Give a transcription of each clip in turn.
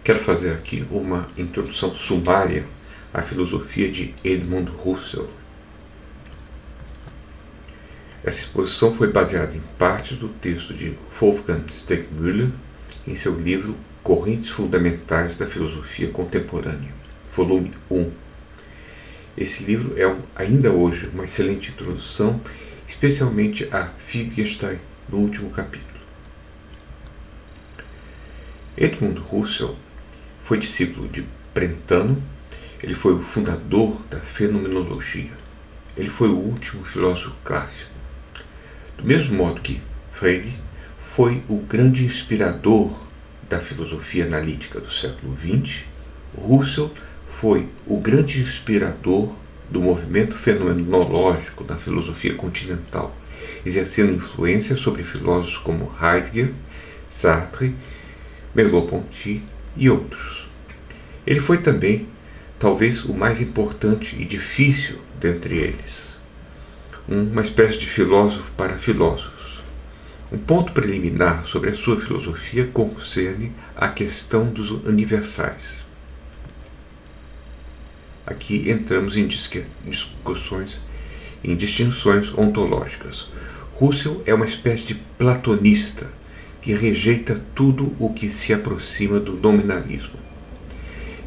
Quero fazer aqui uma introdução sumária à filosofia de Edmund Husserl. Essa exposição foi baseada em parte do texto de Wolfgang Steckmüller em seu livro Correntes Fundamentais da Filosofia Contemporânea, volume 1. Esse livro é ainda hoje uma excelente introdução, especialmente a Wittgenstein, no último capítulo. Edmund Husserl foi discípulo de Brentano. Ele foi o fundador da fenomenologia. Ele foi o último filósofo clássico. Do mesmo modo que Frege foi o grande inspirador da filosofia analítica do século XX, Husserl foi o grande inspirador do movimento fenomenológico na filosofia continental, exercendo influência sobre filósofos como Heidegger, Sartre, Merleau-Ponty e outros. Ele foi também, talvez, o mais importante e difícil dentre eles, uma espécie de filósofo para filósofos. Um ponto preliminar sobre a sua filosofia concerne a questão dos universais. Aqui entramos em discussões, em distinções ontológicas. Husserl é uma espécie de platonista que rejeita tudo o que se aproxima do nominalismo.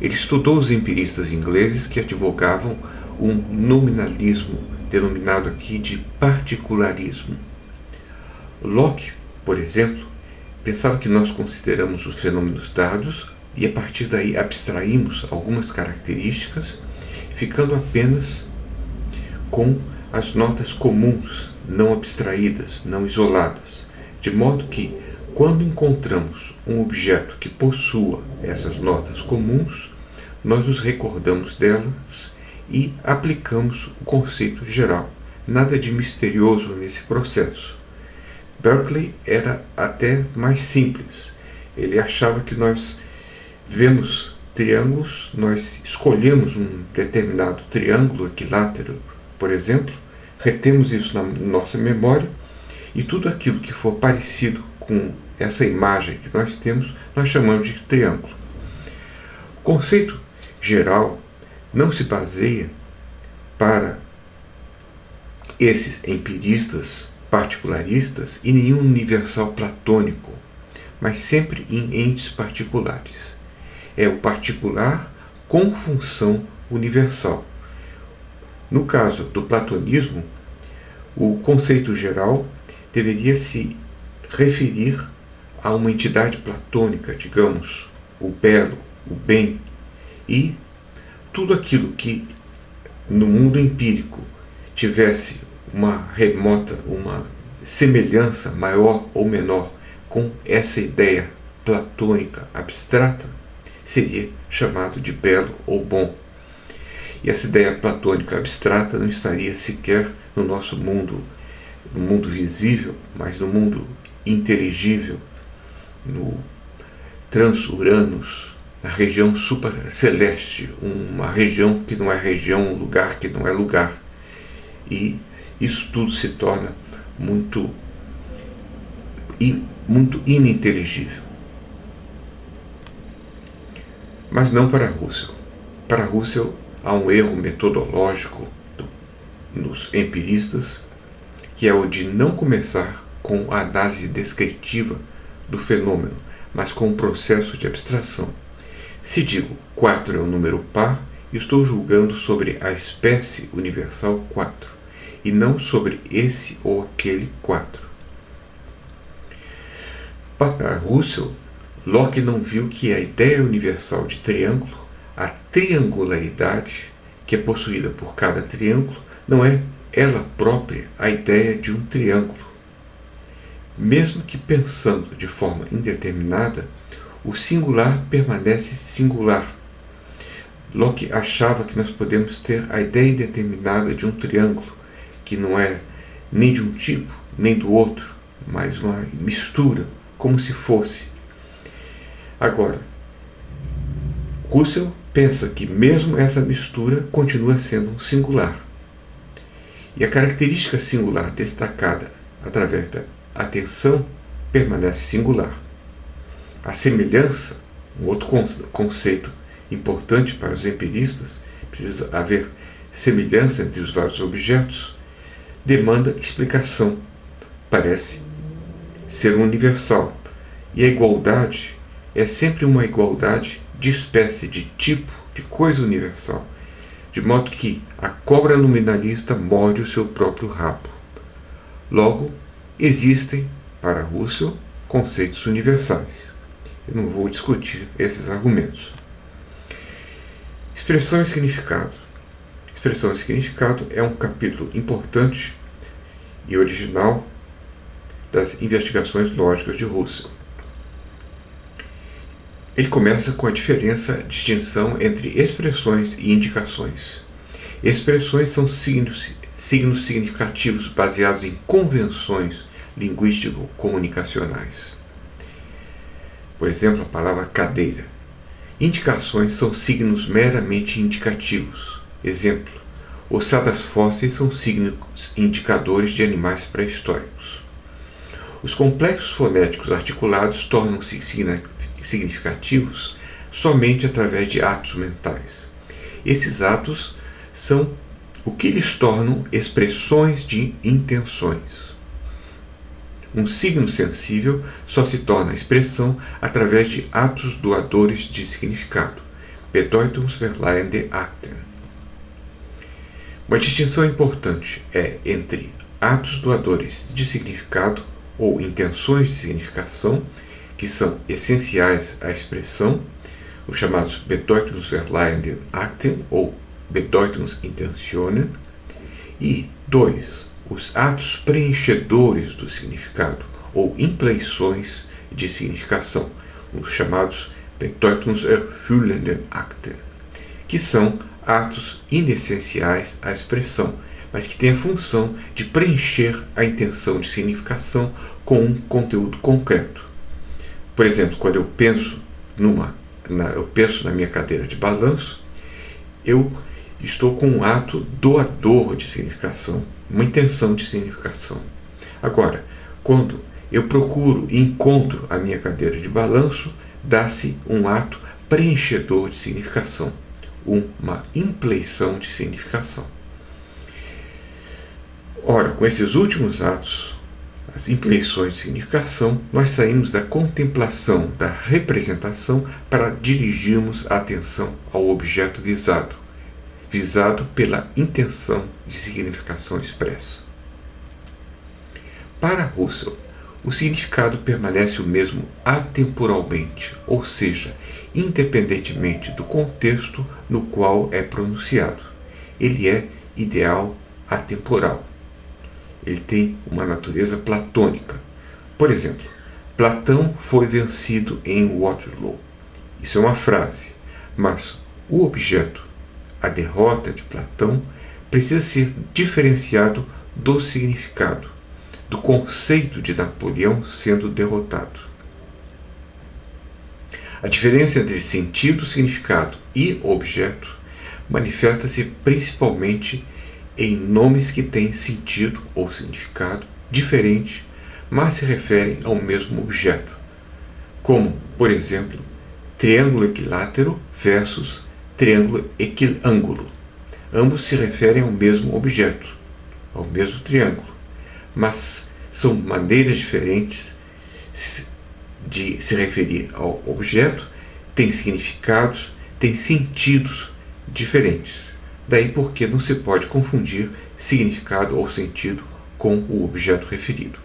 Ele estudou os empiristas ingleses que advogavam um nominalismo denominado aqui de particularismo. Locke, por exemplo, pensava que nós consideramos os fenômenos dados e a partir daí abstraímos algumas características, ficando apenas com as notas comuns, não abstraídas, não isoladas, de modo que, quando encontramos um objeto que possua essas notas comuns, nós nos recordamos delas e aplicamos o conceito geral. Nada de misterioso nesse processo. Berkeley era até mais simples. Ele achava que nós vemos triângulos, nós escolhemos um determinado triângulo equilátero, por exemplo, retemos isso na nossa memória e tudo aquilo que for parecido com essa imagem que nós temos, nós chamamos de triângulo. O conceito geral não se baseia para esses empiristas particularistas em nenhum universal platônico, mas sempre em entes particulares. É o particular com função universal. No caso do platonismo, o conceito geral deveria se referir a uma entidade platônica, digamos, o belo, o bem, e tudo aquilo que no mundo empírico tivesse uma semelhança maior ou menor com essa ideia platônica abstrata, seria chamado de belo ou bom. E essa ideia platônica abstrata não estaria sequer no nosso mundo, no mundo visível, mas no mundo inteligível, no Trans-Uranus, na região superceleste, uma região que não é região, um lugar que não é lugar. E isso tudo se torna muito ininteligível. Mas não para Husserl. Para Husserl há um erro metodológico nos empiristas, que é o de não começar com a análise descritiva do fenômeno, mas com um processo de abstração. Se digo 4 é um número par, estou julgando sobre a espécie universal 4, e não sobre esse ou aquele 4. Para Husserl, Locke não viu que a ideia universal de triângulo, a triangularidade que é possuída por cada triângulo, não é ela própria a ideia de um triângulo. Mesmo que pensando de forma indeterminada, o singular permanece singular. Locke achava que nós podemos ter a ideia indeterminada de um triângulo, que não é nem de um tipo, nem do outro, mas uma mistura, como se fosse. Agora, Husserl pensa que mesmo essa mistura continua sendo um singular. E a característica singular destacada através da atenção permanece singular. A semelhança Um outro conceito importante para os empiristas, precisa haver semelhança entre os vários objetos, demanda explicação, parece ser universal. E a igualdade é sempre uma igualdade de espécie, de tipo, de coisa universal. De modo que a cobra nominalista morde o seu próprio rabo. Logo, existem, para Russell, conceitos universais. Eu não vou discutir esses argumentos. Expressão e significado. Expressão e significado é um capítulo importante e original das investigações lógicas de Russell. Ele começa com a distinção entre expressões e indicações. Expressões são signos significativos baseados em convenções linguístico-comunicacionais. Por exemplo, a palavra cadeira. Indicações são signos meramente indicativos. Exemplo, ossadas fósseis são signos indicadores de animais pré-históricos. Os complexos fonéticos articulados tornam-se significativos somente através de atos mentais. Esses atos são o que lhes tornam expressões de intenções. Um signo sensível só se torna expressão através de atos doadores de significado. Bedeutungsverleihende Akten. Uma distinção importante é entre atos doadores de significado ou intenções de significação, que são essenciais à expressão, os chamados Bedeutungsverleihende Akten ou Bedeutungsintentionen, e 2. Os atos preenchedores do significado, ou impleições de significação, os chamados Bedeutungserfüllende Akten, que são atos inessenciais à expressão, mas que têm a função de preencher a intenção de significação com um conteúdo concreto. Por exemplo, quando eu penso na minha cadeira de balanço, eu estou com um ato doador de significação, uma intenção de significação. Agora, quando eu procuro e encontro a minha cadeira de balanço, dá-se um ato preenchedor de significação, uma impleição de significação. Ora, com esses últimos atos, as impleições de significação, nós saímos da contemplação, da representação, para dirigirmos a atenção ao objeto visado pela intenção de significação expressa. Para Russell, o significado permanece o mesmo atemporalmente, ou seja, independentemente do contexto no qual é pronunciado. Ele é ideal atemporal. Ele tem uma natureza platônica. Por exemplo, Platão foi vencido em Waterloo. Isso é uma frase, mas o objeto, a derrota de Platão, precisa ser diferenciado do significado, do conceito de Napoleão sendo derrotado. A diferença entre sentido, significado e objeto manifesta-se principalmente em nomes que têm sentido ou significado diferente, mas se referem ao mesmo objeto, como, por exemplo, triângulo equilátero versus triângulo equilângulo. Ambos se referem ao mesmo objeto, ao mesmo triângulo, mas são maneiras diferentes de se referir ao objeto, têm significados, têm sentidos diferentes. Daí porque não se pode confundir significado ou sentido com o objeto referido.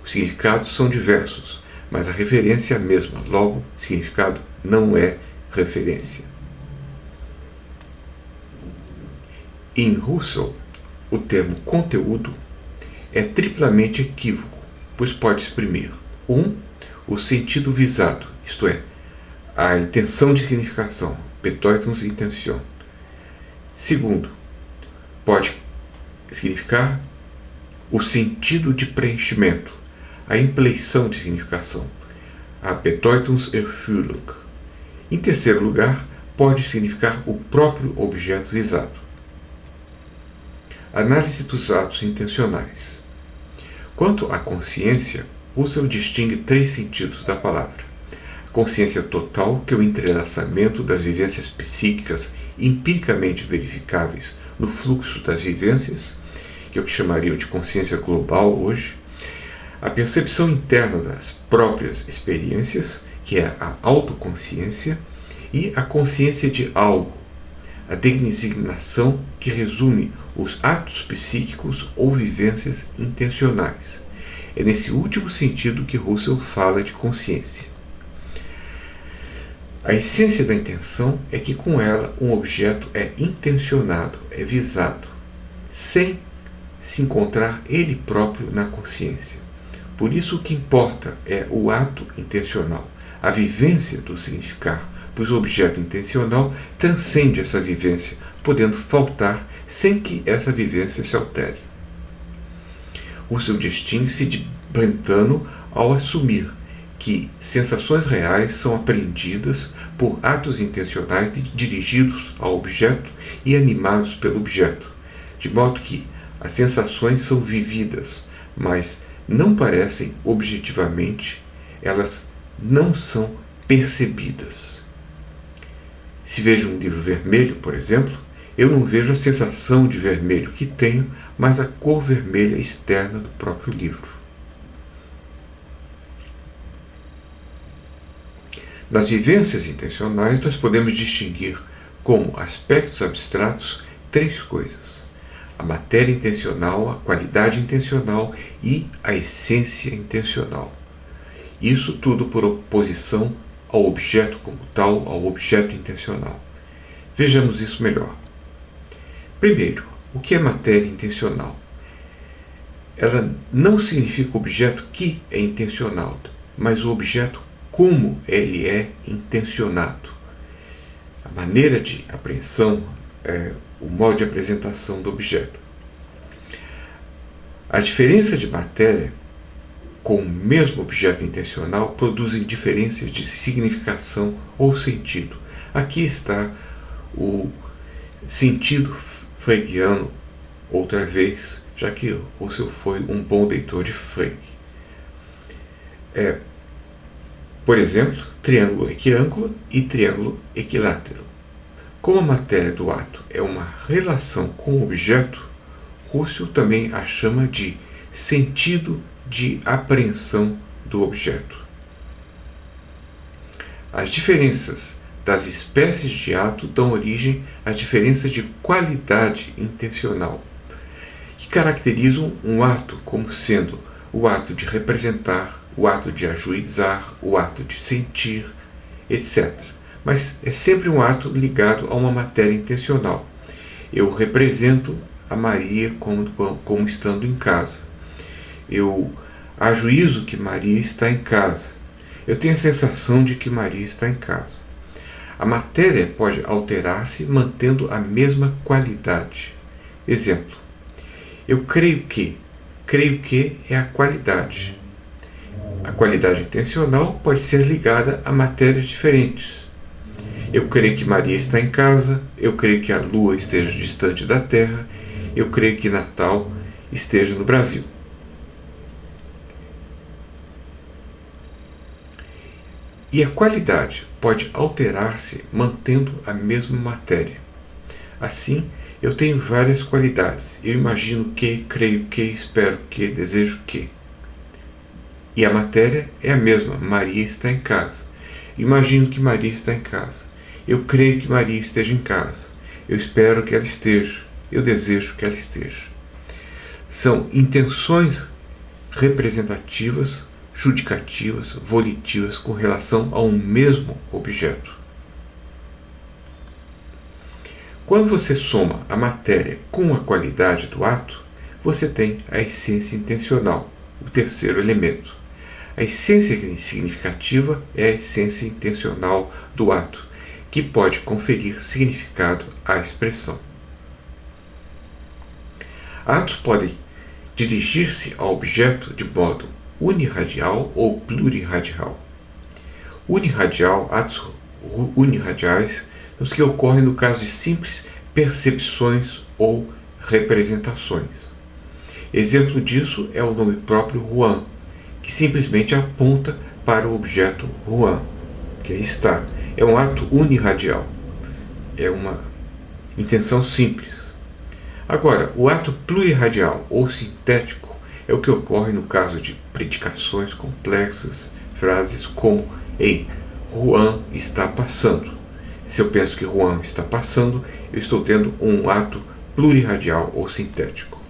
Os significados são diversos, mas a referência é a mesma. Logo, significado não é referência. Em Russell, o termo conteúdo é triplamente equívoco, pois pode exprimir 1. O sentido visado, isto é, a intenção de significação, Bedeutungsintention. 2. Pode significar o sentido de preenchimento, a impleição de significação, a Bedeutungserfüllung. Em terceiro lugar, pode significar o próprio objeto visado. Análise dos atos intencionais. Quanto à consciência, Russell distingue 3 sentidos da palavra. A Consciência total, que é o entrelaçamento das vivências psíquicas empiricamente verificáveis no fluxo das vivências, que é o que chamariam de consciência global hoje. A percepção interna das próprias experiências, que é a autoconsciência, e a consciência de algo, a designação que resume os atos psíquicos ou vivências intencionais. É nesse último sentido que Russell fala de consciência. A essência da intenção é que com ela um objeto é intencionado, é visado, sem se encontrar ele próprio na consciência. Por isso o que importa é o ato intencional, a vivência do significar, pois o objeto intencional transcende essa vivência, podendo faltar sem que essa vivência se altere. Russell distingue-se de Brentano ao assumir que sensações reais são apreendidas por atos intencionais dirigidos ao objeto e animados pelo objeto, de modo que as sensações são vividas, mas não parecem objetivamente, elas não são percebidas. Se vejo um livro vermelho, por exemplo, eu não vejo a sensação de vermelho que tenho, mas a cor vermelha externa do próprio livro. Nas vivências intencionais, nós podemos distinguir como aspectos abstratos 3 coisas: a matéria intencional, a qualidade intencional e a essência intencional. Isso tudo por oposição ao objeto como tal, ao objeto intencional. Vejamos isso melhor. Primeiro, o que é matéria intencional? Ela não significa o objeto que é intencionado, mas o objeto como ele é intencionado. A maneira de apreensão, o modo de apresentação do objeto. A diferença de matéria com o mesmo objeto intencional produzem diferenças de significação ou sentido. Aqui está o sentido freiriano, outra vez, já que Russell foi um bom leitor de Frege. Por exemplo, triângulo equiângulo e triângulo equilátero. Como a matéria do ato é uma relação com o objeto, Russell também a chama de sentido de apreensão do objeto. As diferenças das espécies de ato dão origem às diferenças de qualidade intencional, que caracterizam um ato como sendo o ato de representar, o ato de ajuizar, o ato de sentir, etc. Mas é sempre um ato ligado a uma matéria intencional. Eu represento a Maria como estando em casa. Eu ajuizo que Maria está em casa. Eu tenho a sensação de que Maria está em casa. A matéria pode alterar-se mantendo a mesma qualidade. Exemplo. Eu creio que. Creio que é a qualidade. A qualidade intencional pode ser ligada a matérias diferentes. Eu creio que Maria está em casa, eu creio que a Lua esteja distante da Terra, eu creio que Natal esteja no Brasil. E a qualidade pode alterar-se mantendo a mesma matéria. Assim, eu tenho várias qualidades. Eu imagino que, creio que, espero que, desejo que. E a matéria é a mesma. Maria está em casa. Imagino que Maria está em casa. Eu creio que Maria esteja em casa. Eu espero que ela esteja. Eu desejo que ela esteja. São intenções representativas, judicativas, volitivas com relação a um mesmo objeto. Quando você soma a matéria com a qualidade do ato, você tem a essência intencional, o terceiro elemento. A essência significativa é a essência intencional do ato, que pode conferir significado à expressão. Atos podem dirigir-se ao objeto de modo unirradial ou plurirradial. Atos unirradiais são os que ocorrem no caso de simples percepções ou representações. Exemplo disso é o nome próprio Juan, que simplesmente aponta para o objeto Juan. que aí está, é um ato unirradial. É uma intenção simples. Agora, o ato plurirradial ou sintético é o que ocorre no caso de predicações complexas, frases como "Ei, Juan está passando". Se eu penso que Juan está passando, eu estou tendo um ato plurirradial ou sintético.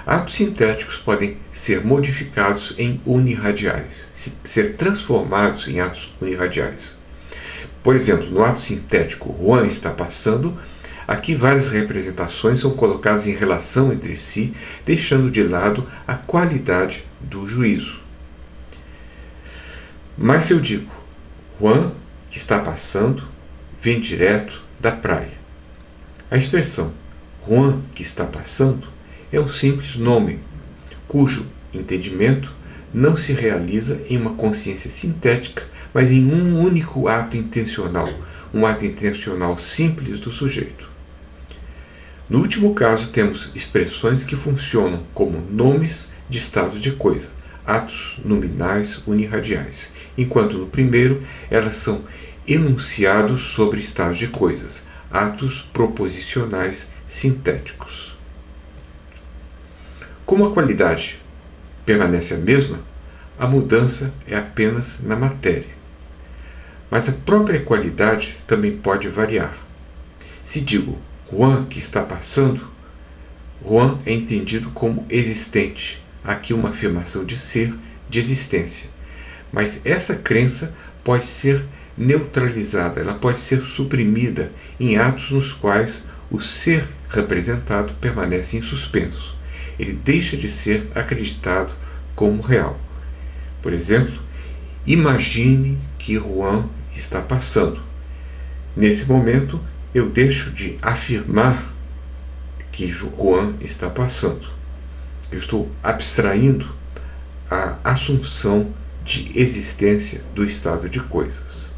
Atos sintéticos podem ser modificados em unirradiais, ser transformados em atos unirradiais. Por exemplo, no ato sintético "Juan está passando", aqui várias representações são colocadas em relação entre si, deixando de lado a qualidade do juízo. Mas se eu digo "Juan que está passando" vem direto da praia. A expressão "Juan que está passando" é um simples nome, cujo entendimento não se realiza em uma consciência sintética, mas em um único ato intencional, um ato intencional simples do sujeito. No último caso, temos expressões que funcionam como nomes de estados de coisa, atos nominais unirradiais, enquanto no primeiro elas são enunciados sobre estados de coisas, atos proposicionais sintéticos. Como a qualidade permanece a mesma, a mudança é apenas na matéria. Mas a própria qualidade também pode variar. Se digo "Juan que está passando", Juan é entendido como existente. Aqui uma afirmação de ser, de existência. Mas essa crença pode ser neutralizada, ela pode ser suprimida em atos nos quais o ser representado permanece em suspenso. Ele deixa de ser acreditado como real. Por exemplo, imagine que Juan está passando. Nesse momento, eu deixo de afirmar que Juan está passando. Eu estou abstraindo a assunção de existência do estado de coisas.